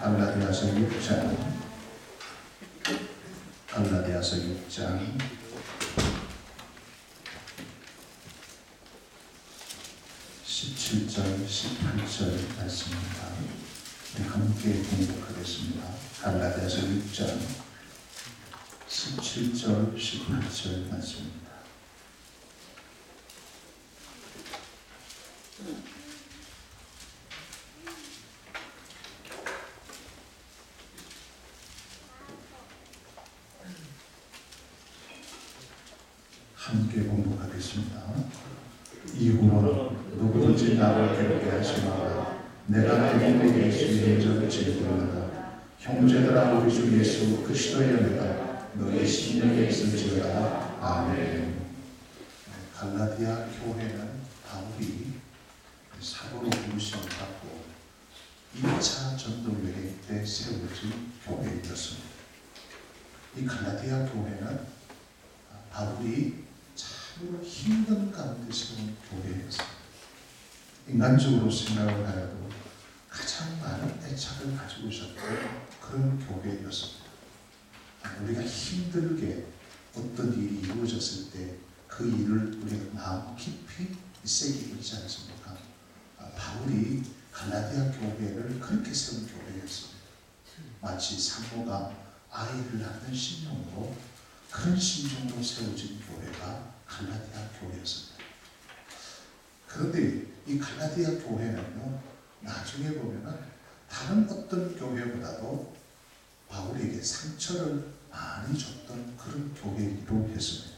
갈라디아서 6장 17절 18절 말씀입니다. 함께 공독하겠습니다. 갈라디아서 6장 17절 18절 말씀입니다. 함께 공독하겠습니다. 이후로 누구든지 나를 괴롭게 하지 마라. 내가 너희에게 예수의 인적을 지니라. 형제들아 우리 주 예수 그리스도의 은혜가 너희 심령에 있을지어다. 아멘. 갈라디아 교회는 바울이 사도로 부르심을 받고 2차 전도 여행 때 세워진 교회였습니다. 이 갈라디아 교회는 바울이 참으로 힘든 가운데 세운 교회였습니다. 인간적으로 생각을 하여도 가장 많은 애착을 가지고 있었던 그런 교회였습니다. 우리가 힘들게 어떤 일이 이루어졌을 때 그 일을 우리가 마음 깊이 새기고 있지 않습니까? 바울이 갈라디아 교회를 그렇게 세운 교회였습니다. 마치 산모가 아이를 낳는 심령으로 그런 심정으로 세워진 교회가 갈라디아 교회였습니다. 그런데 이 갈라디아 교회는요, 나중에 보면은 다른 어떤 교회보다도 바울에게 상처를 많이 줬던 그런 교회이기도 했습니다.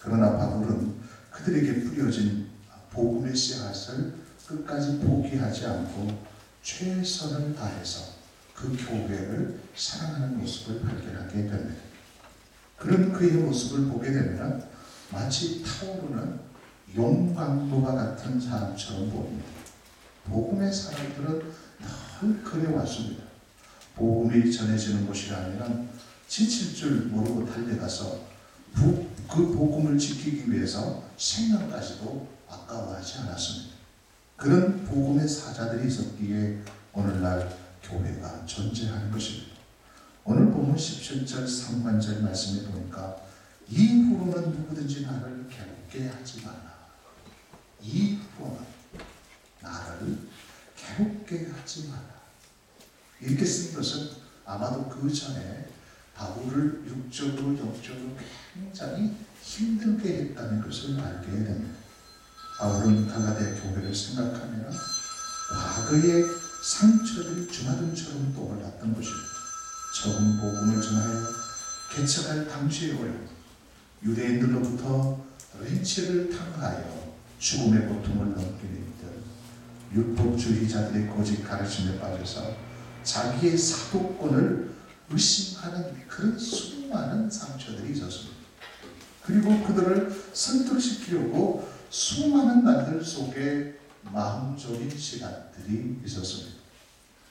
그러나 바울은 그들에게 뿌려진 복음의 씨앗을 끝까지 포기하지 않고 최선을 다해서 그 교회를 사랑하는 모습을 발견하게 됩니다. 그런 그의 모습을 보게 되면 마치 타오르는 용광로와 같은 사람처럼 보입니다. 복음의 사람들은 늘 그래왔습니다. 복음이 전해지는 곳이라면 지칠 줄 모르고 달려가서 그 복음을 지키기 위해서 생명까지도 아까워하지 않았습니다. 그런 복음의 사자들이 있었기에 오늘날 교회가 존재하는 것입니다. 오늘 본문 17절 상반절 말씀에 보니까 이후로는 누구든지 나를 괴롭게 하지 마라. 이후로는 나를 괴롭게 하지 마라. 이렇게 쓴 것은 아마도 그 전에 바울을 육적으로 영적으로 굉장히 힘들게 했다는 것을 알게 됩니다. 바울은 갈라디아 교회를 생각하면 과거의 상처들이 주마등처럼 떠올랐던 것입니다. 처음 복음을 전하여 개척할 당시에요, 유대인들로부터 린치를 당하여 죽음의 고통을 넘기는 이들, 율법주의자들의 고집 가르침에 빠져서 자기의 사도권을 의심하는 그런 수많은 상처들이 있었습니다. 그리고 그들을 설득시키려고 수많은 날들 속에 마음 졸인 시간들이 있었습니다.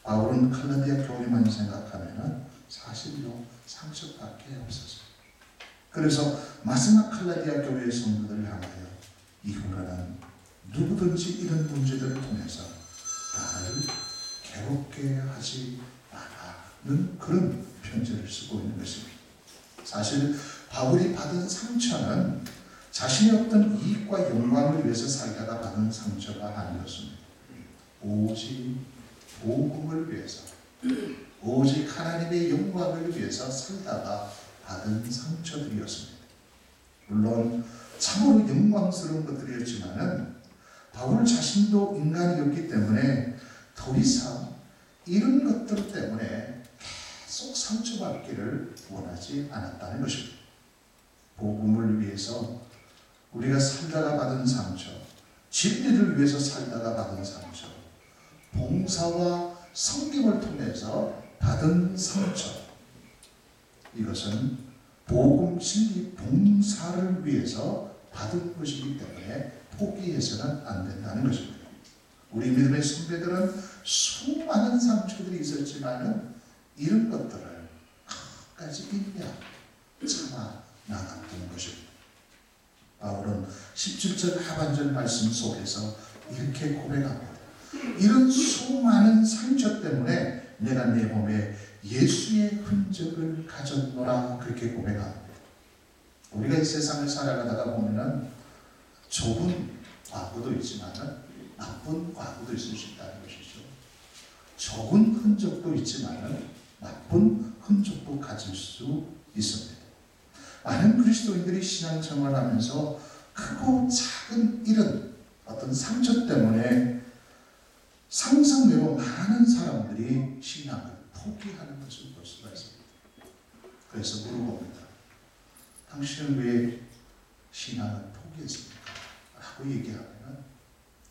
바울은 갈라디아 교회만 생각하면 사실로 상처밖에 없었어요. 그래서 마지막 갈라디아 교회의 성도들을 향하여 이후로는 누구든지 이런 문제들을 통해서 나를 괴롭게 하지 마라는 그런 편지를 쓰고 있는 것입니다. 사실 바울이 받은 상처는 자신의 어떤 이익과 영광을 위해서 살다가 받은 상처가 아니었습니다. 오직 복음을 위해서, 오직 하나님의 영광을 위해서 살다가 받은 상처들이었습니다. 물론 참으로 영광스러운 것들이었지만은 바울 자신도 인간이었기 때문에 더 이상 이런 것들 때문에 계속 상처받기를 원하지 않았다는 것입니다. 복음을 위해서 우리가 살다가 받은 상처, 진리를 위해서 살다가 받은 상처, 봉사와 섬김을 통해서 받은 상처, 이것은 복음, 진리, 봉사를 위해서 받은 것이기 때문에 포기해서는 안 된다는 것입니다. 우리 믿음의 선배들은 수많은 상처들이 있었지만은 이런 것들을 끝까지 인내하고 참아 나갔던 것입니다. 바울은 17절 하반절 말씀 속에서 이렇게 고백합니다. 이런 수많은 상처 때문에 내가 내 몸에 예수의 흔적을 가졌노라 그렇게 고백합니다. 우리가 이 세상을 살아가다가 보면은 좋은 과거도 있지만 나쁜 과거도 있을 수 있다는 것이죠. 좋은 흔적도 있지만 나쁜 흔적도 가질 수 있습니다. 많은 그리스도인들이 신앙생활을 하면서 크고 작은 이런 어떤 상처 때문에 상상외로 많은 사람들이 신앙을 포기하는 것을 볼 수가 있습니다. 그래서 물어봅니다. 당신은 왜 신앙을 포기했습니까? 라고 얘기하면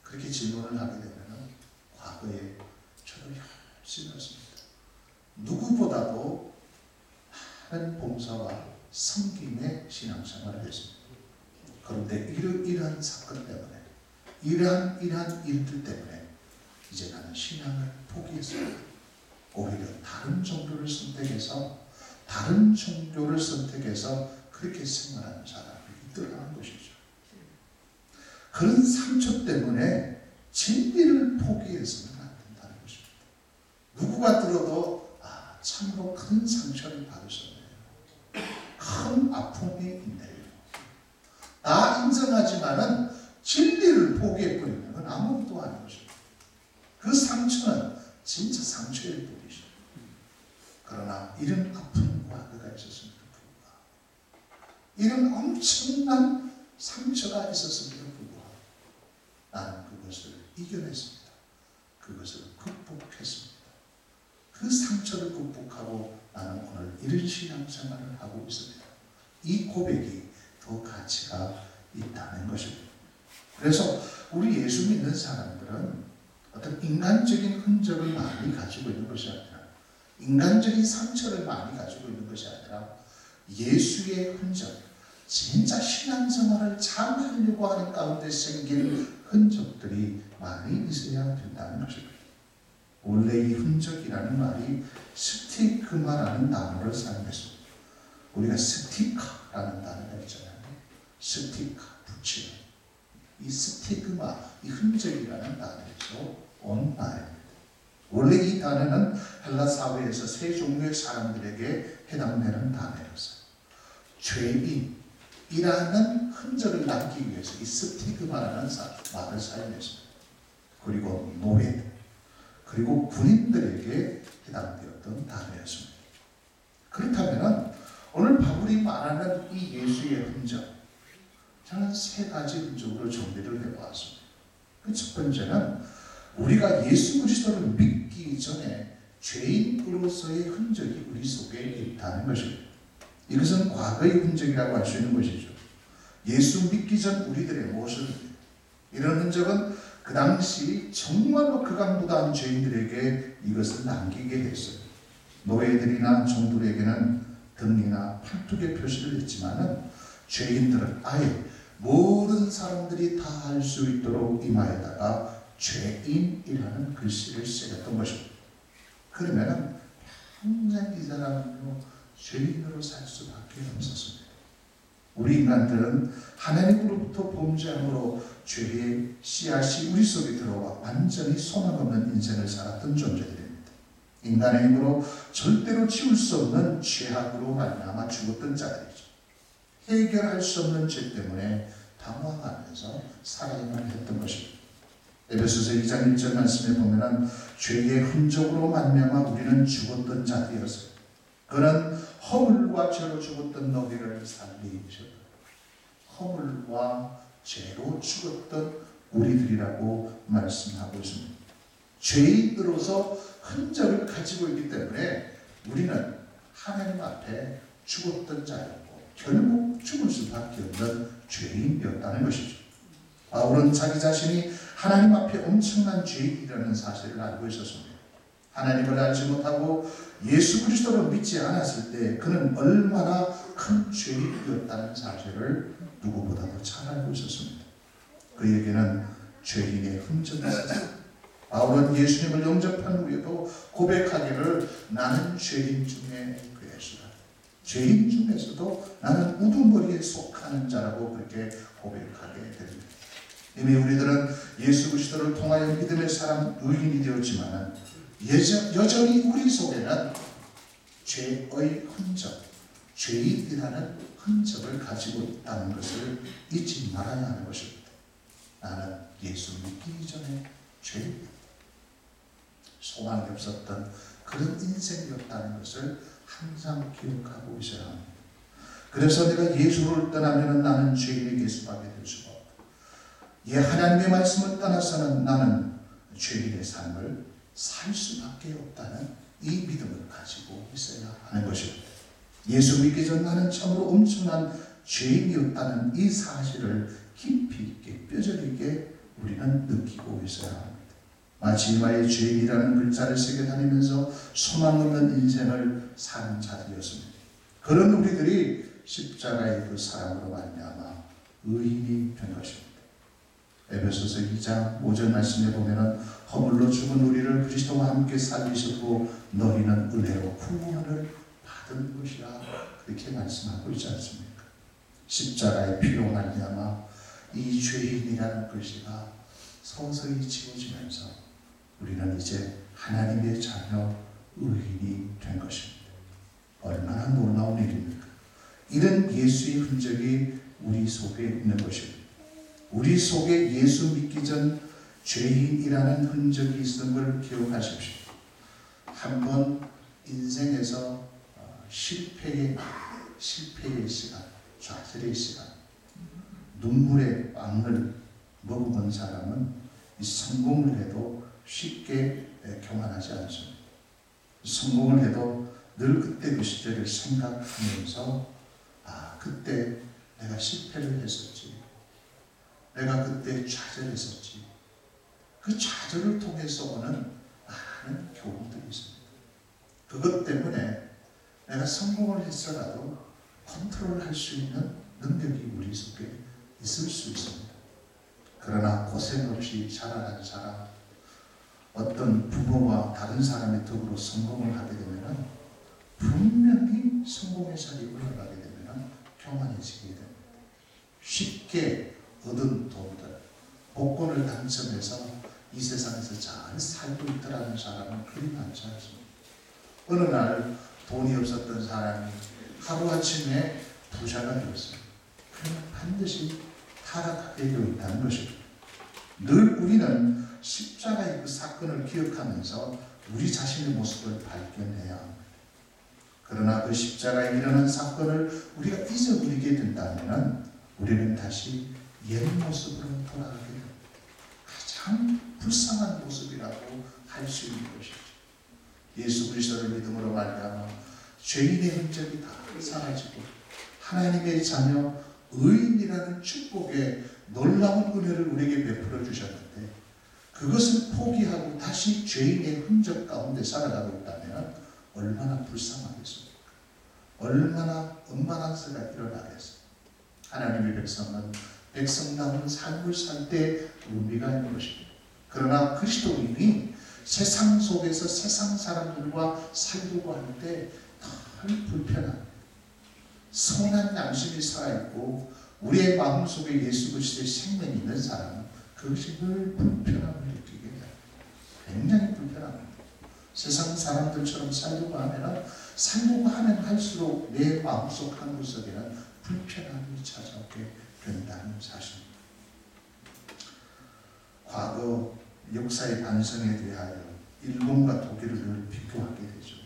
그렇게 질문을 하게 되면 과거에 저도 열심히 했습니다. 누구보다도 많은 봉사와 섬김의 신앙생활을 했습니다. 그런데 이러한 사건 때문에 이러한 일들 때문에 이제 나는 신앙을 포기했습니다. 오히려 다른 종교를 선택해서 그렇게 생활하는 사람이 있더라는 것이죠. 그런 상처 때문에 진리를 포기해서는 안 된다는 것입니다. 누구가 들어도 참으로 큰 상처를 받으셨네요. 큰 아픔이 있네요. 다 인정하지만은 진리를 포기해버리면 그건 아무것도 아닌 것입니다. 그 상처는 진짜 상처일 뿐이죠. 그러나 이런 아픈 과거가 있었습니다. 이런 엄청난 상처가 있었음에도 불구하고 나는 그것을 이겨냈습니다. 그것을 극복했습니다. 그 상처를 극복하고 나는 오늘 이런 신앙생활을 하고 있습니다. 이 고백이 더 가치가 있다는 것입니다. 그래서 우리 예수 믿는 사람들은 어떤 인간적인 흔적을 많이 가지고 있는 것이 아니라 인간적인 상처를 많이 가지고 있는 것이 아니라 예수의 흔적, 진짜 신앙생활을 잘 하려고 하는 가운데 생긴 흔적들이 많이 있어야 된다는 것입니다. 원래 이 흔적이라는 말이 스티그마라는 단어를 사용했습니다. 우리가 스티커라는 단어가 있잖아요. 스티커, 붙이는. 이 스티그마, 이 흔적이라는 단어에서 온 말입니다. 원래 이 단어는 헬라 사회에서 세 종류의 사람들에게 해당되는 단어였어요. 죄인이라는 흔적을 남기기 위해서 이 스티그마라는 말을 사용했습니다. 그리고 노예, 그리고 군인들에게 해당되었던 단어였습니다. 그렇다면 오늘 바울이 말하는 이 예수의 흔적, 저는 세 가지 흔적으로 정리를 해보았습니다. 그 첫 번째는 우리가 예수 그리스도를 믿기 전에 죄인으로서의 흔적이 우리 속에 있다는 것입니다. 이것은 과거의 흔적이라고 할 수 있는 것이죠. 예수 믿기 전 우리들의 모습입니다. 이런 흔적은 그 당시 정말로 극악무도한 죄인들에게 이것을 남기게 했어요. 노예들이나 종들에게는 등이나 팔뚝에 표시를 했지만은 죄인들은 아예 모든 사람들이 다 알 수 있도록 이마에다가 죄인이라는 글씨를 새겼던 것입니다. 그러면은 항상 이 사람은 죄인으로 살 수밖에 없었습니다. 우리 인간들은 하나님으로부터 범죄함으로 죄의 씨앗이 우리 속에 들어와 완전히 소망없는 인생을 살았던 존재들입니다. 인간의 힘으로 절대로 지울 수 없는 죄악으로 말미암아 죽었던 자들이죠. 해결할 수 없는 죄 때문에 당황하면서 살아야만 했던 것입니다. 에베소서 2장 1절 말씀에 보면 죄의 흔적으로 말미암아 우리는 죽었던 자들이었어요. 그는 허물과 죄로 죽었던 너희를 살리셨다. 허물과 죄로 죽었던 우리들이라고 말씀하고 있습니다. 죄인으로서 흔적을 가지고 있기 때문에 우리는 하나님 앞에 죽었던 자였고 결국 죽을 수밖에 없는 죄인이었다는 것이죠. 바울은 자기 자신이 하나님 앞에 엄청난 죄인이라는 사실을 알고 있었습니다. 하나님을 알지 못하고 예수 그리스도를 믿지 않았을 때 그는 얼마나 큰 죄인이었다는 사실을 누구보다도 잘 알고 있었습니다. 그에게는 죄인의 흔적이 있었습니다. 바울은 예수님을 영접한 후에도 고백하기를 나는 죄인 중에 괴수다. 죄인 중에서도 나는 우두머리에 속하는 자라고 그렇게 고백하게 됩니다. 이미 우리들은 예수 그리스도를 통하여 믿음의 사람 의인이 되었지만 여전히 우리 속에는 죄의 흔적, 죄인이라는 흔적을 가지고 있다는 것을 잊지 말아야 하는 것입니다. 나는 예수 믿기 전에 죄인이다. 소망이 없었던 그런 인생이었다는 것을 항상 기억하고 있어야 합니다. 그래서 내가 예수를 떠나면 나는 죄인에게 수밖에 될 수가 없다. 하나님의 말씀을 떠나서는 나는 죄인의 삶을 살 수밖에 없다는 이 믿음을 가지고 있어야 하는 것입니다. 예수 믿기 전 나는 참으로 엄청난 죄인이었다는 이 사실을 깊이 있게 뼈저리게 우리는 느끼고 있어야 합니다. 마치 이마에 죄인이라는 글자를 새겨 다니면서 소망 없는 인생을 사는 자들이었습니다. 그런 우리들이 십자가의 그 사랑으로 말미암아 의인이 된 것입니다. 에베소서 2장 5절 말씀에 보면은 허물로 죽은 우리를 그리스도와 함께 살리셨고 너희는 은혜로 구원을 받은 것이라 그렇게 말씀하고 있지 않습니까? 십자가의 피로 말미암아 이 죄인이라는 글씨가 서서히 지워지면서 우리는 이제 하나님의 자녀 의인이 된 것입니다. 얼마나 놀라운 일입니까? 이런 예수의 흔적이 우리 속에 있는 것입니다. 우리 속에 예수 믿기 전 죄인이라는 흔적이 있는 걸 기억하십시오. 한번 인생에서 실패의 시간, 좌절의 시간, 눈물의 빵을 먹어본 사람은 이 성공을 해도 쉽게 교만하지 않습니다. 성공을 해도 늘 그때 그 시절을 생각하면서 그때 내가 실패를 했었지. 내가 그때 좌절했었지. 그 좌절을 통해서 오는 많은 교훈들이 있습니다. 그것 때문에 내가 성공을 했어라도 컨트롤할 수 있는 능력이 우리 속에 있을 수 있습니다. 그러나 고생 없이 자라난 사람, 어떤 부모와 다른 사람의 덕으로 성공을 하게 되면 분명히 성공의 자리에 올라가게 되면 교만해지게 됩니다. 쉽게 얻은 돈들, 복권을 당첨해서 이 세상에서 잘 살고 있더라는 사람은 그리 많지 않습니다. 어느 날 돈이 없었던 사람이 하루아침에 부자가 되었습니다. 그러면 반드시 타락하게 되어 있다는 것입니다. 늘 우리는 십자가의 그 사건을 기억하면서 우리 자신의 모습을 발견해야 합니다. 그러나 그 십자가에 일어난 사건을 우리가 잊어버리게 된다면 우리는 다시 옛 모습으로 돌아가게 됩니다. 가장 불쌍한 모습이라고 할 수 있는 것이죠. 예수 그리스도를 믿음으로 말미암아 죄인의 흔적이 다 사라지고 하나님의 자녀 의인이라는 축복의 놀라운 은혜를 우리에게 베풀어 주셨는데 그것을 포기하고 다시 죄인의 흔적 가운데 살아가고 있다면 얼마나 불쌍하겠습니까? 얼마나 엄마난스가 일어나겠습니까? 하나님의 백성은 백성다운 삶을 살 때 의미가 있는 것입니다. 그러나 그리스도인이 세상 속에서 세상 사람들과 살려고 할 때 늘 불편합니다. 선한 양심이 살아있고 우리의 마음속에 예수 그리스도의 생명이 있는 사람은 그것이 늘 불편함을 느끼게 돼요. 굉장히 불편합니다. 세상 사람들처럼 살려고 하면 할수록 내 마음속 한 구석에는 불편함이 찾아오게 된다는 사실입니다. 과거 역사의 반성에 대하여 일본과 독일을 늘 비교하게 되죠.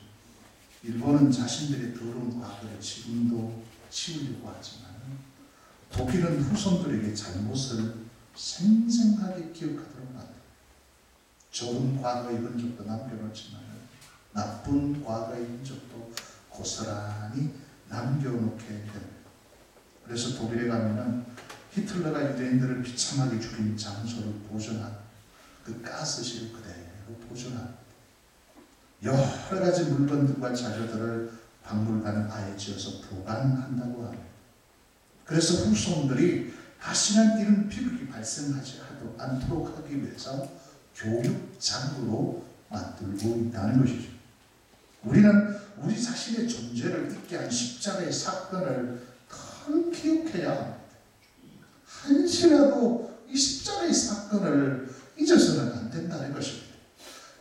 일본은 자신들의 더러운 과거를 지금도 치우려고 하지만 독일은 후손들에게 잘못을 생생하게 기억하도록 합니다. 좋은 과거의 흔적도 남겨놓지만 나쁜 과거의 흔적도 고스란히 남겨놓게 됩니다. 그래서 독일에 가면은 히틀러가 유대인들을 비참하게 죽인 장소를 보존한 그 가스실을 그대로 보존합니다. 여러 가지 물건들과 자료들을 박물관을 아예 지어서 보관한다고 합니다. 그래서 후손들이 다시는 이런 비극이 발생하지 않도록 하기 위해서 교육장으로 만들고 있다는 것이죠. 우리는 우리 자신의 존재를 잊게 한 십자가의 사건을 늘 기억해야 합니다. 한시라도 이 십자가의 사건을 잊어서는 안 된다는 것입니다.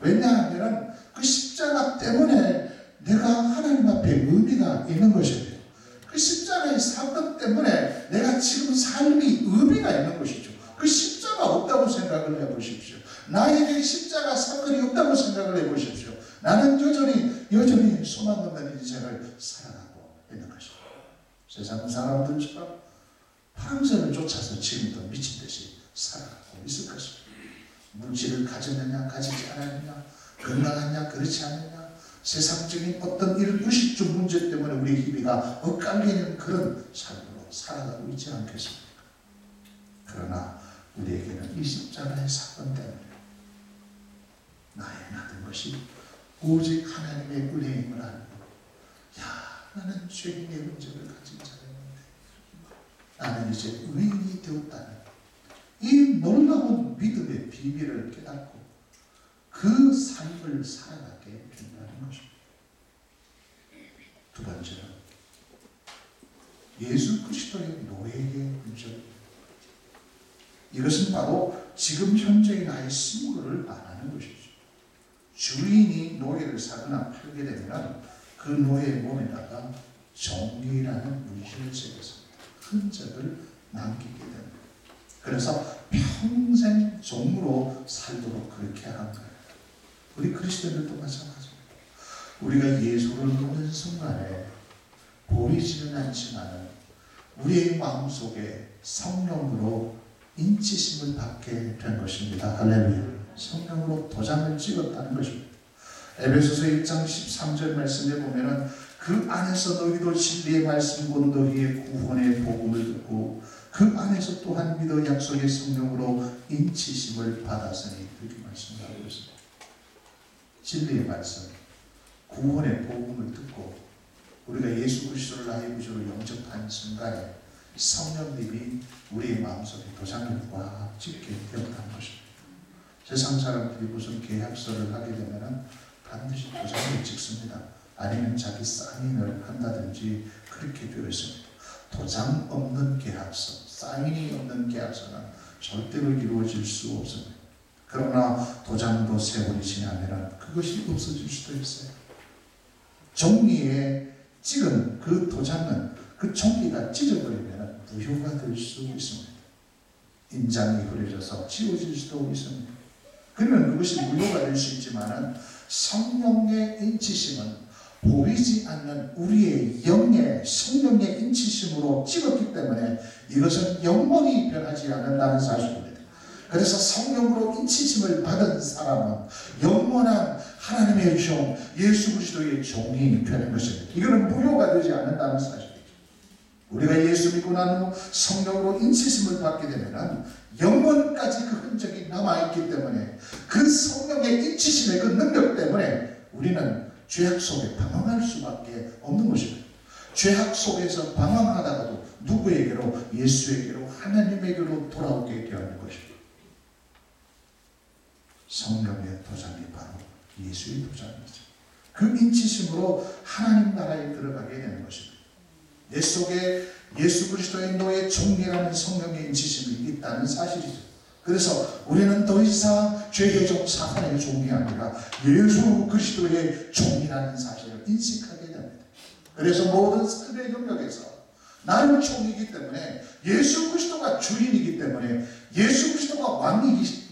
왜냐하면 그 십자가 때문에 내가 하나님 앞에 의미가 있는 것이에요. 그 십자가의 사건 때문에 내가 지금 삶이 의미가 있는 것이죠. 그 십자가 없다고 생각을 해보십시오. 나에게 십자가 사건이 없다고 생각을 해보십시오. 나는 여전히 소망 없는 인생을 살아가고 있는 것입니다. 세상 사람들처럼 파랑새를 쫓아서 지금도 미친 듯이 살아가고 있을 것입니다. 물질을 가졌느냐 가지지 않았느냐, 건강하냐 그렇지 않느냐, 세상적인 어떤 이런 의식적 문제 때문에 우리 희비가 엇갈리는 그런 삶으로 살아가고 있지 않겠습니까? 그러나 우리에게는 이 십자가의 사건 때문에 나의 모든 것이 오직 하나님의 은혜임을 알고, 나는 죄인의 흔적을 가진 자였는데 나는 이제 의인이 되었다는 이 놀라운 믿음의 비밀을 깨닫고 그 삶을 살아가게 된다는 것입니다. 두 번째는 예수 그리스도의 노예의 흔적입니다. 이것은 바로 지금 현재의 나의 승부를 말하는 것이죠. 주인이 노예를 사거나 팔게 되면 그 노예의 몸에다가 종이라는 물질을 새겨서 흔적을 남기게 됩니다. 그래서 평생 종으로 살도록 그렇게 한 거예요. 우리 그리스도인들도 마찬가지입니다. 우리가 예수를 믿는 순간에 보이지는 않지만 우리의 마음속에 성령으로 인치심을 받게 된 것입니다. 할렐루야. 성령으로 도장을 찍었다는 것입니다. 에베소서 1장 13절 말씀에 보면은 그 안에서 너희도 진리의 말씀 곧 너희의 구원의 복음을 듣고 그 안에서 또한 믿어 약속의 성령으로 인치심을 받았으니 그렇게 말씀하고 있습니다. 진리의 말씀, 구원의 복음을 듣고 우리가 예수 그리스도를 나의 구주로 영접한 순간에 성령님이 우리의 마음속에 도장을 꽉 찍게 되었다는 것입니다. 세상 사람들이 무슨 계약서를 하게 되면 반드시 도장을 찍습니다. 아니면 자기 사인을 한다든지 그렇게 되어 있습니다. 도장 없는 계약서, 사인이 없는 계약서는 절대로 이루어질 수 없습니다. 그러나 도장도 세월이 지나면 그것이 없어질 수도 있어요. 종이에 찍은 그 도장은 그 종이가 찢어버리면 무효가 될 수 있습니다. 인장이 흐려져서 지워질 수도 있습니다. 그러면 그것이 무효가 될 수 있지만 성령의 인치심은 보이지 않는 우리의 영의 성령의 인치심으로 찍었기 때문에 이것은 영원히 변하지 않는다는 사실입니다. 그래서 성령으로 인치심을 받은 사람은 영원한 하나님의 종 예수 그리스도의 종이 되는 것입니다. 이거는 무효가 되지 않는다는 사실이죠. 우리가 예수 믿고 난 후 성령으로 인치심을 받게 되면 영원까지 그 흔적이 남아있기 때문에 그 성령의 인치심의 그 능력 때문에 우리는 죄악 속에 방황할 수밖에 없는 것입니다. 죄악 속에서 방황하다가도 누구에게로? 예수에게로, 하나님에게로 돌아오게 되는 것입니다. 성령의 도장이 바로 예수의 도장이죠. 그 인치심으로 하나님 나라에 들어가게 되는 것입니다. 내 속에 예수 그리스도의 노예 종이라는 성령의 인치심이 있다는 사실이죠. 그래서 우리는 더 이상 죄의 종 사탄의 종이 아니라 예수 그리스도의 종이라는 사실을 인식하게 됩니다. 그래서 모든 삶의 영역에서 나는 종이기 때문에 예수 그리스도가 주인이기 때문에 예수 그리스도가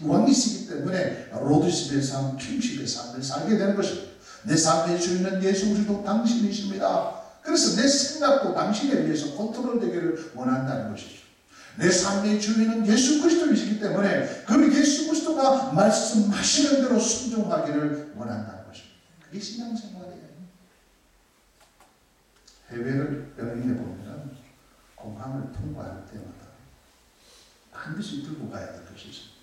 왕이시기 때문에 로드십의 삶, 킹십의 삶을 살게 되는 것입니다. 내 삶의 주인은 예수 그리스도 당신이십니다. 그래서 내 생각도 당신에 의해서 컨트롤되기를 원한다는 것이죠. 내 삶의 주인은 예수 그리스도이시기 때문에 그 예수 그리스도가 말씀하시는 대로 순종하기를 원한다는 것입니다. 그게 신앙생활이에요. 해외를 여행해 보면 공항을 통과할 때마다 반드시 들고 가야 될 것이 있습니다.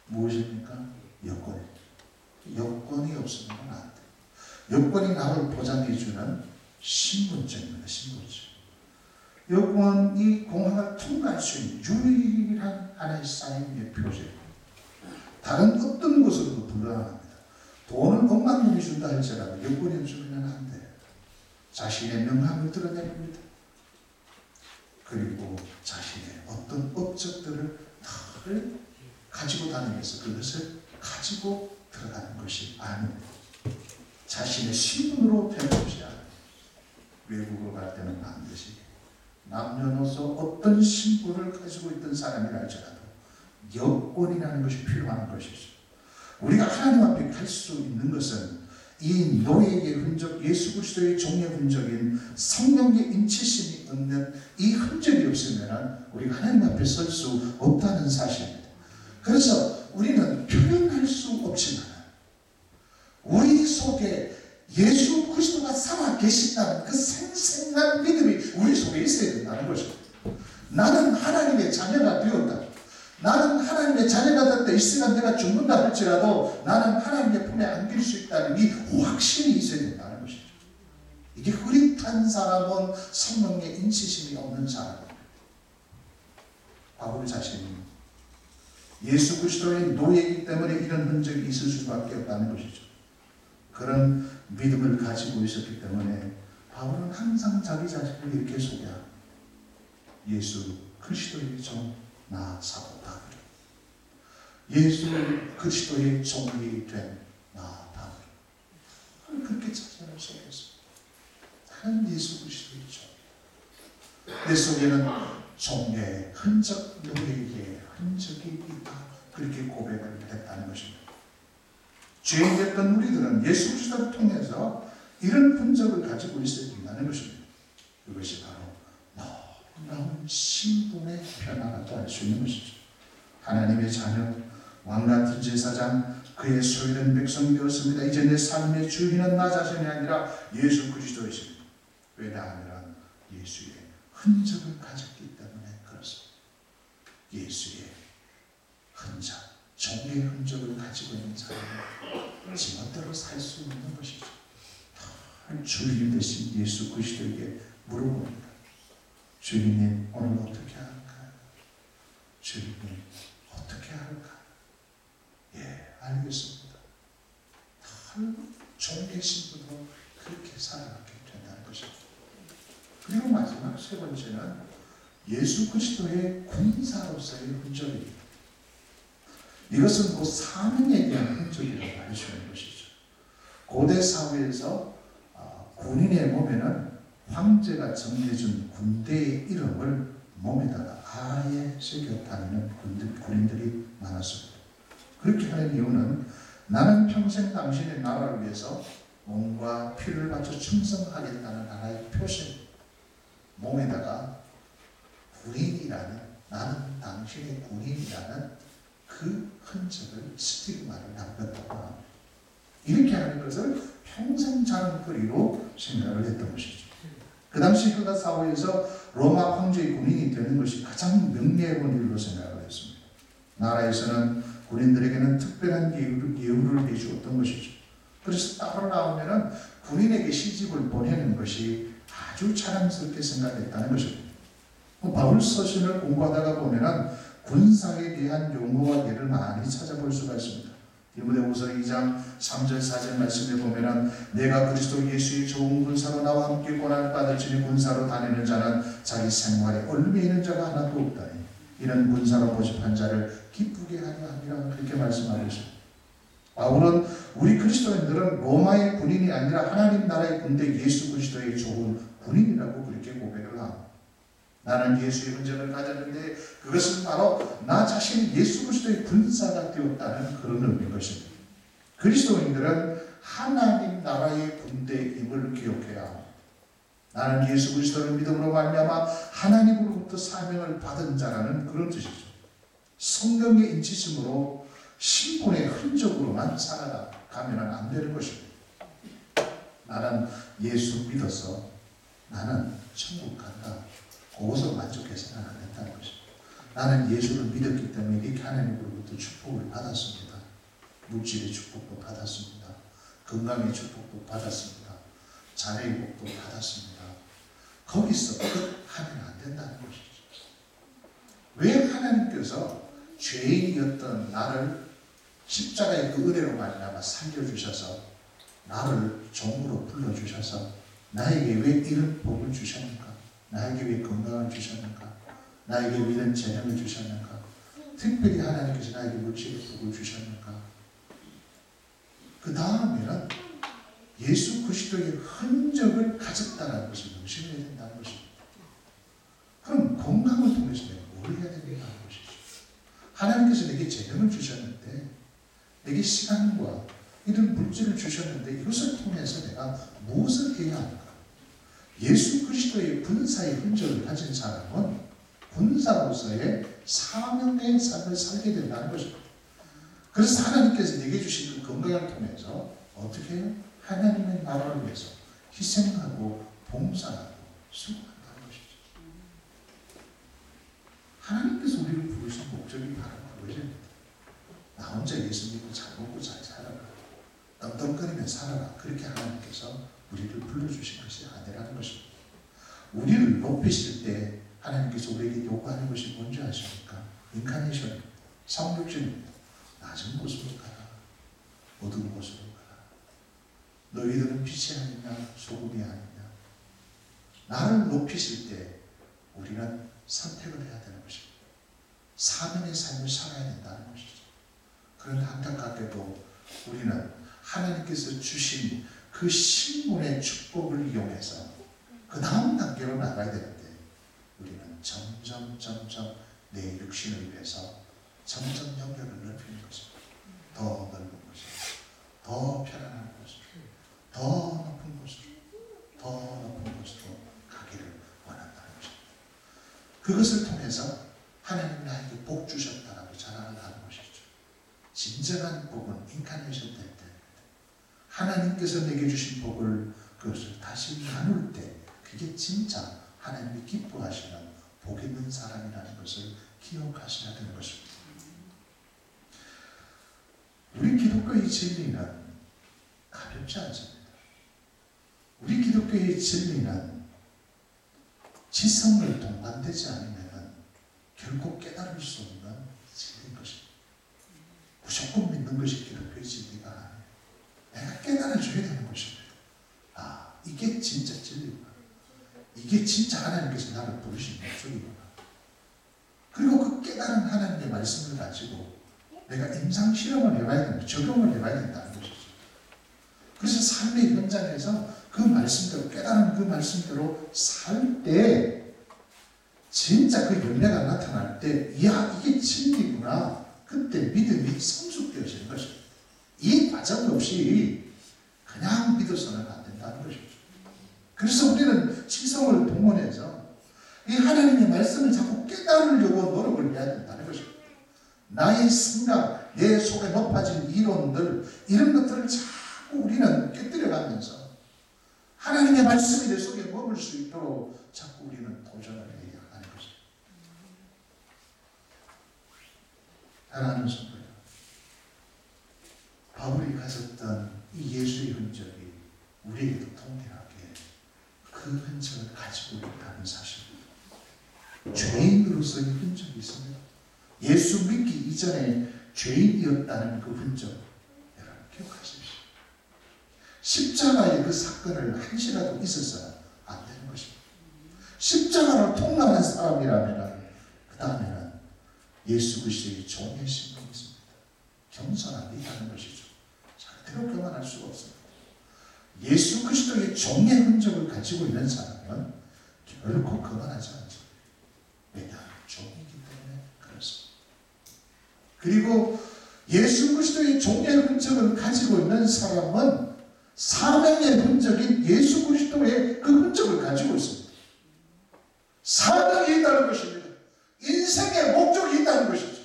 무엇입니까? 여권입니다. 여권이 없으면 안 돼요. 여권이 나를 보장해주는 신분증입니다. 신분증. 여권이 공항을 통과할 수 있는 유일한 하나의 사인의 표제입니다. 다른 어떤 것으로도 불가능합니다. 돈을 억만 원이 준다 할지라도 여권이 없으면 안 돼요. 자신의 명함을 드러냅니다. 그리고 자신의 어떤 업적들을 늘 가지고 다니면서 그것을 가지고 들어가는 것이 아닙니다. 자신의 신분으로 편집해야 합니다. 외국을 갈 때는 반드시 남녀노소 어떤 신분을 가지고 있던 사람이라 할지라도 여권이라는 것이 필요한 것이죠. 우리가 하나님 앞에 갈 수 있는 것은 이 노예의 흔적, 예수 그리스도의 종의 흔적인 성령의 인치심이 없는 이 흔적이 없으면 우리가 하나님 앞에 설 수 없다는 사실입니다. 그래서 우리는 표현할 수 없지만 우리 속에 예수 그리스도가 살아 계신다는 그 생생한 믿음이 우리 속에 있어야 된다는 것입니다. 나는 하나님의 자녀가 되었다. 나는 하나님의 자녀가 되었다. 이 시간 내가 죽는다 할지라도 나는 하나님의 품에 안길 수 있다는 이 확신이 있어야 된다는 것이죠. 이게 흐릿한 사람은 성령의 인치심이 없는 사람입니다. 바울 자신이 예수 그리스도의 노예이기 때문에 이런 흔적이 있을 수밖에 없다는 것이죠. 그런 믿음을 가지고 있었기 때문에 바울은 항상 자기 자신을 이렇게 소개합니다. 예수 그리스도의 종 나 사도다. 예수 그리스도의 종이 된 나다. 그렇게 자신을 소개했습니다. 나는 예수 그리스도의 종. 내 속에는 종의 흔적, 노예의 흔적이 있다. 그렇게 고백을 했다는 것입니다. 죄인이었던 우리들은 예수 그리스도를 통해서 이런 흔적을 가지고 있어야 된다는 것입니다. 그것이 바로 놀라운 신분의 변화라고 할 수 있는 것이죠. 하나님의 자녀, 왕같은 제사장, 그의 소유된 백성이 되었습니다. 이제 내 삶의 주인은 나 자신이 아니라 예수 그리스도이십니다. 왜냐하면 예수의 흔적을 가졌기 때문에 그렇습니다. 예수의 흔적, 종의 흔적을 가지고 있는 사람은 지멋대로 살 수 있는 것이죠. 주님 되신 예수 그리스도에게 물어봅니다. 주님 오늘 어떻게 할까요? 주님 어떻게 할까요? 예, 알겠습니다. 종의 신분으로 그렇게 살아가게 된다는 것입니다. 그리고 마지막 세 번째는 예수 그리스도의 군사로서의 흔적입니다. 이것은 그 사명에 대한 흔적이라고 할 수 있는 것이죠. 고대 사회에서 군인의 몸에는 황제가 정해준 군대의 이름을 몸에다가 아예 새겨 다니는 군인들이 많았습니다. 그렇게 하는 이유는 나는 평생 당신의 나라를 위해서 몸과 피를 바쳐 충성하겠다는 하나의 표시, 몸에다가 군인이라는, 나는 당신의 군인이라는 그 흔적을, 스티그마를 남겼다고 합니다. 이렇게 하는 것을 평생 자랑거리로 생각을 했던 것이죠. 그 당시 유다 사회에서 로마 황제의 군인이 되는 것이 가장 명예로운 일로 생각을 했습니다. 나라에서는 군인들에게는 특별한 예우를 해주었던 것이죠. 그래서 딸을 낳으면 군인에게 시집을 보내는 것이 아주 자랑스럽게 생각했다는 것입니다. 바울 서신을 공부하다가 보면 군사에 대한 용어와 예를 많이 찾아볼 수가 있습니다. 디모데후서 2장 3절 4절 말씀에 보면 내가 그리스도 예수의 좋은 군사로 나와 함께 고난을 받을지니 군사로 다니는 자는 자기 생활에 얽매 있는 자가 하나도 없다니 이는 군사로 모집한 자를 기쁘게 하려 함이라 그렇게 말씀하고 있습니다. 바울은 우리 그리스도인들은 로마의 군인이 아니라 하나님 나라의 군대 예수 그리스도의 좋은 군인이라고 그렇게 고백을 합니다. 나는 예수의 흔적을 가졌는데 그것은 바로 나 자신이 예수 그리스도의 군사가 되었다는 그런 의미인 것입니다. 그리스도인들은 하나님 나라의 군대임을 기억해야 합니다. 나는 예수 그리스도를 믿음으로 말미암아 하나님으로부터 사명을 받은 자라는 그런 뜻이죠. 성령의 인치심으로 신분의 흔적으로만 살아가면 안 되는 것입니다. 나는 예수 믿어서 나는 천국 간다. 그것으로 만족해서는 안 된다는 것입니다. 나는 예수를 믿었기 때문에 이렇게 하나님으로부터 축복을 받았습니다. 물질의 축복도 받았습니다. 건강의 축복도 받았습니다. 자녀의 복도 받았습니다. 거기서 끝하면 안 된다는 것이죠. 왜 하나님께서 죄인이었던 나를 십자가의 그 은혜로 말미암아 살려주셔서 나를 종으로 불러주셔서 나에게 왜 이런 복을 주셨는가? 나에게 왜 건강을 주셨는가? 나에게 왜 이런 재능을 주셨는가? 특별히 하나님께서 나에게 물질의 복을 주셨는가? 그 다음에는 예수 그리스도의 흔적을 가졌다는 것을 명심해야 된다는 것입니다. 그럼 건강을 통해서 내가 뭘 해야 되는가 하는 것이죠. 하나님께서 내게 재능을 주셨는데, 내게 시간과 이런 물질을 주셨는데, 이것을 통해서 내가 무엇을 해야 할까? 예수 그리스도의 군사의 흔적을 가진 사람은 군사로서의 사명의 삶을 살게 된다는 것입니다. 그래서 하나님께서 내게 주신 그 건강을 통해서 어떻게 해요? 하나님의 나라를 위해서 희생하고 봉사하고 수고한다는 것이죠. 하나님께서 우리를 부르신 목적이 바로 그것입니다. 나 혼자 예수 믿고 잘 먹고 잘 살아라, 떵떵거리며 살아라, 그렇게 하나님께서 우리를 불러주신 것이 아니라는 것입니다. 우리를 높이실 때 하나님께서 우리에게 요구하는 것이 뭔지 아십니까? 인카네이션입니다. 성육신입니다. 낮은 곳으로 가라, 어두운 곳으로 가라. 너희들은 빛이 아니냐 소금이 아니냐. 나를 높이실 때 우리는 선택을 해야 되는 것입니다. 사명의 삶을 살아야 된다는 것이죠. 그런데 안타깝게도 우리는 하나님께서 주신 그 신분의 축복을 이용해서 그 다음 단계로 나가야 되는데, 우리는 점점 내 육신을 위해서 점점 영역을 넓히는 것입니다. 더 넓은 곳으로, 더 편안한 곳으로, 더 높은 곳으로, 더 높은 곳으로 가기를 원한다는 것입니다. 그것을 통해서 하나님 나에게 복 주셨다라고 자랑을 하는 것이죠. 진정한 복은 인카네이션 될 때, 하나님께서 내게 주신 복을 그것을 다시 나눌 때, 그게 진짜 하나님이 기뻐하시는 복 있는 사람이라는 것을 기억하셔야 되는 것입니다. 우리 기독교의 진리는 가볍지 않습니다. 우리 기독교의 진리는 지성을 동반되지 않으면 결코 깨달을 수 없는 진리인 것입니다. 무조건 믿는 것이 기독교의 진리가 아니에요. 내가 깨달아줘야 되는 것입니다. 아, 이게 진짜 진리구나. 이게 진짜 하나님께서 나를 부르신 목적이구나. 그리고 그 깨달은 하나님의 말씀을 가지고 내가 임상 실험을 해봐야 된다, 적용을 해봐야 된다는 것이죠. 그래서 삶의 현장에서 그 말씀대로, 깨달은 그 말씀대로 살 때, 진짜 그 열매가 나타날 때, 이야, 이게 진리구나. 그때 믿음이 성숙되어지는 것입니다. 이 과정 없이 그냥 믿어서는 안 된다는 것이죠. 그래서 우리는 지성을 동원해서 이 하나님의 말씀을 자꾸 깨달으려고 노력을 해야 된다는 것입니다. 나의 생각, 내 속에 높아진 이론들, 이런 것들을 자꾸 우리는 깨뜨려가면서 하나님의 말씀이 내 속에 머물 수 있도록 자꾸 우리는 도전을 해야 하는 것입니다. 사랑하는 성도들, 바울이 가졌던 이 예수의 흔적이 우리에게도 동일하게 그 흔적을 가지고 있다는 사실입니다. 죄인으로서의 흔적이 있습니다. 예수 믿기 이전에 죄인이었다는 그 흔적, 여러분 기억하십시오. 십자가의 그 사건을 한시라도 있어서는 안 되는 것입니다. 십자가를 통과한 사람이라면 그 다음에는 예수 그리스도의 종의 신분이 있습니다. 겸손함이 있다는 것이죠. 절대로 교만할 수가 없습니다. 예수 그리스도의 종의 흔적을 가지고 있는 사람은 결코 거만하지 않죠. 왜냐하면 종이기 때문에 그렇습니다. 그리고 예수 그리스도의 종의 흔적을 가지고 있는 사람은 사명의 흔적인 예수 그리스도의 그 흔적을 가지고 있습니다. 사명이 있다는 것입니다. 인생의 목적이 있다는 것이죠.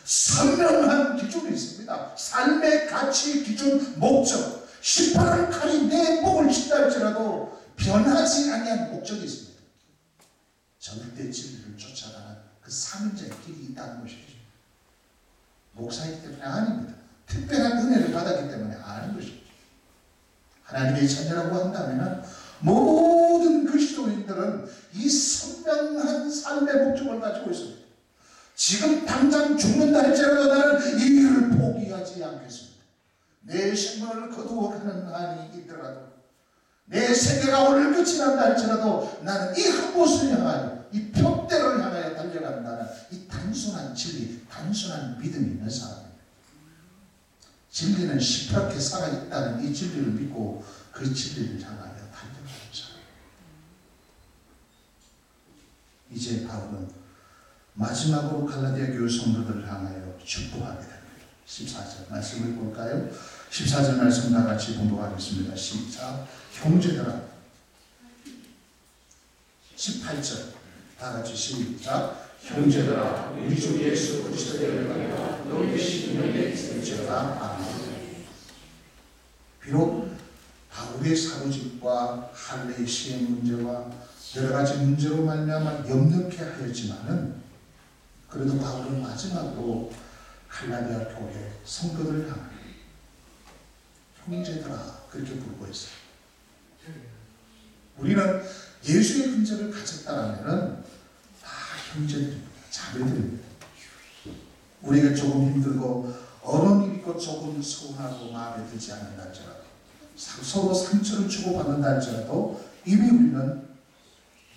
선명한 기준이 있습니다. 삶의 가치, 기준, 목적. 시퍼런 칼이 내 목을 친다 할지라도 변하지 아니한 목적이 있습니다. 절대 진리를 쫓아가는 그 사명자의 길이 있다는 것이죠. 목사이기 때문에 아닙니다. 특별한 은혜를 받았기 때문에 아는 것이죠. 하나님의 자녀라고 한다면 모든 그리스도인들은 이 선명한 삶의 목적을 가지고 있습니다. 지금 당장 죽는다 할지라도 나는 이 길을 포기하지 않겠습니다. 내 생명을 거두어가는 한이 있더라도, 내 세계가 오늘 끝이 난다 할지라도 나는 이 한 곳을 향하여, 이 벽대를 향하여 달려간다는 이 단순한 진리, 단순한 믿음이 있는 사람입니다. 진리는 시퍼렇게 살아있다는 이 진리를 믿고 그 진리를 향하여 달려가는 사람. 이제 바울은 마지막으로 갈라디아 교회 성도들을 향하여 축복하게 됩니다. 14절 말씀을 볼까요? 14절 말씀 다 같이 공독하겠습니다. 시작. 형제들아. 18절 다 같이 시작. 형제들아, 우리 주 예수 그리스도의 은혜가 너희 심령에 있을지어다. 아멘. 비록 바울의 사로잡과 할례의 시행 문제와 여러 가지 문제로 말미암아 염려케 하였지만은 그래도 바울은 마지막으로 갈라디아 교회 성도들을 향하여 형제들아 그렇게 부르고 있어요. 우리는 예수의 흔적을 가졌다라면은 다 형제들입니다. 자매들입니다. 우리가 조금 힘들고 어려운 일이 있고 조금 서운하고 마음에 들지 않는다 할지라도 서로 상처를 주고받는다 할지라도 이미 우리는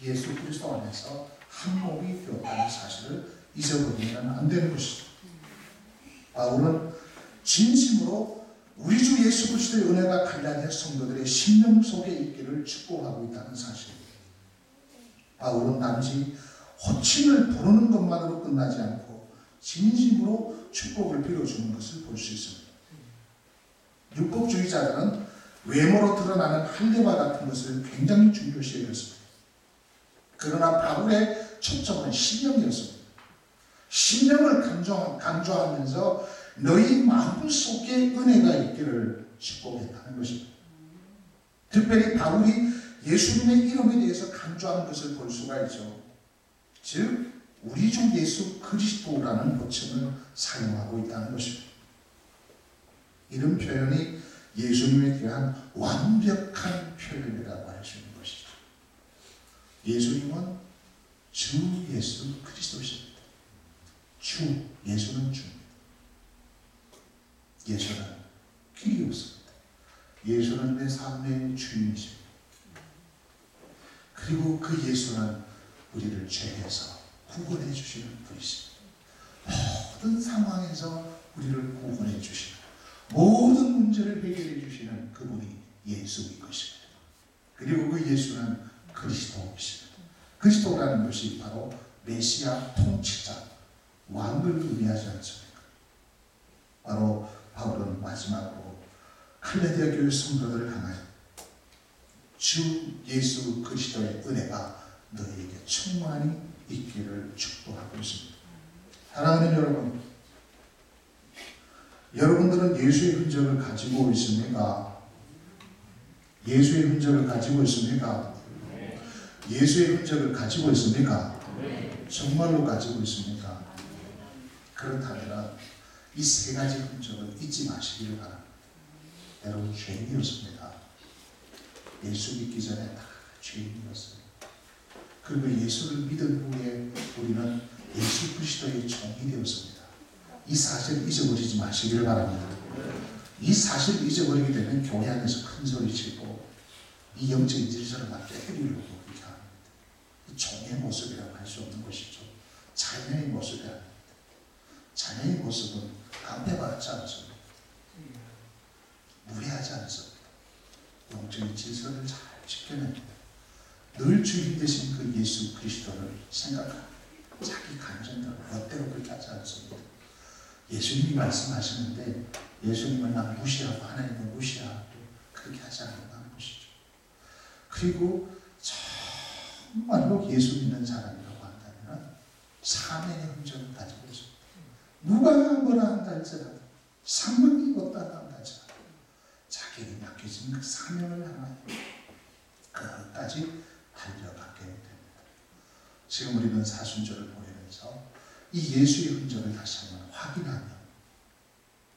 예수 그리스도 안에서 한 몸이 되었다는 사실을 잊어버리면 안 되는 것이죠. 바울은 진심으로 우리 주 예수 그리스도의 은혜가 갈라디아 성도들의 심령 속에 있기를 축복하고 있다는 사실입니다. 바울은 단지 호칭을 부르는 것만으로 끝나지 않고 진심으로 축복을 빌어주는 것을 볼 수 있습니다. 율법주의자들은 외모로 드러나는 할례와 같은 것을 굉장히 중요시 여겼습니다. 그러나 바울의 초점은 신령이었습니다. 신령을 강조하면서 너희 마음속에 은혜가 있기를 축복했다는 것입니다. 특별히 바울이 예수님의 이름에 대해서 강조하는 것을 볼 수가 있죠. 즉 우리 주 예수 그리스도라는 호칭을 사용하고 있다는 것입니다. 이런 표현이 예수님에 대한 완벽한 표현이라고 할 수 있는 것이죠. 예수님은 주 예수 그리스도십니다. 주, 예수는 주입니다. 예수는 길이 없습니다. 예수는 내 삶의 주인이십니다. 그리고 그 예수는 우리를 죄에서 구원해 주시는 분이십니다. 모든 상황에서 우리를 구원해 주시는, 모든 문제를 해결해 주시는 그분이 예수인 것입니다. 그리고 그 예수는 그리스도이십니다. 그리스도라는 것이 바로 메시아 통치자, 왕을 의미하지 않습니까? 바로 바울은 마지막으로 갈라디아 교회 성도들을 향하여 주 예수 그리스도의 은혜가 너희에게 충만히 있기를 축복하고 있습니다. 사랑하는 여러분, 여러분들은 예수의 흔적을 가지고 있습니까? 예수의 흔적을 가지고 있습니까? 예수의 흔적을 가지고 있습니까? 정말로 가지고 있습니까? 그렇다면 이 세 가지 흔적을 잊지 마시기를 바랍니다. 여러분, 죄인이었습니다. 예수 믿기 전에 다 죄인이었어요. 그리고 예수를 믿은 후에 우리는 예수 그리스도의 종이 되었습니다. 이 사실을 잊어버리지 마시기를 바랍니다. 이 사실을 잊어버리게 되면 교회 안에서 큰 소리 치고 이 영적인 질서를 막 때리려고 그렇게 합니다. 이 종의 모습이라고 할 수 없는 것이죠. 자녀의 모습이 아닙니다. 자녀의 모습은 강대받지 않습니다. 무례하지 않습니다. 영적인 질서를 잘 지켜냅니다. 늘 주인 되신 그 예수 그리스도를 생각합니다. 자기 감정대로 멋대로 그렇게 하지 않습니다. 예수님이 말씀하시는데 예수님은 나 무시하고 하나님을 무시하고 그렇게 하지 않는다는 것이죠. 그리고 정말로 예수 믿는 사람이라고 한다면 사명의 흔적을 가지고 있습니다. 누가 뭐라 한다 할지라도 상황이 어떠하다 한다 할지라도 자기에게 맡겨진 그 사명을 향하여 끝까지 달려가게 됩니다. 지금 우리는 사순절을 보내면서 이 예수의 흔적을 다시 한번 확인하며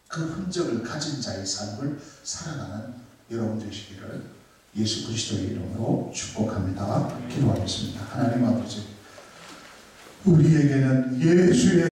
그 흔적을 가진 자의 삶을 살아가는 여러분 되시기를 예수 그리스도의 이름으로 축복합니다. 기도하겠습니다. 하나님 아버지, 우리에게는 예수의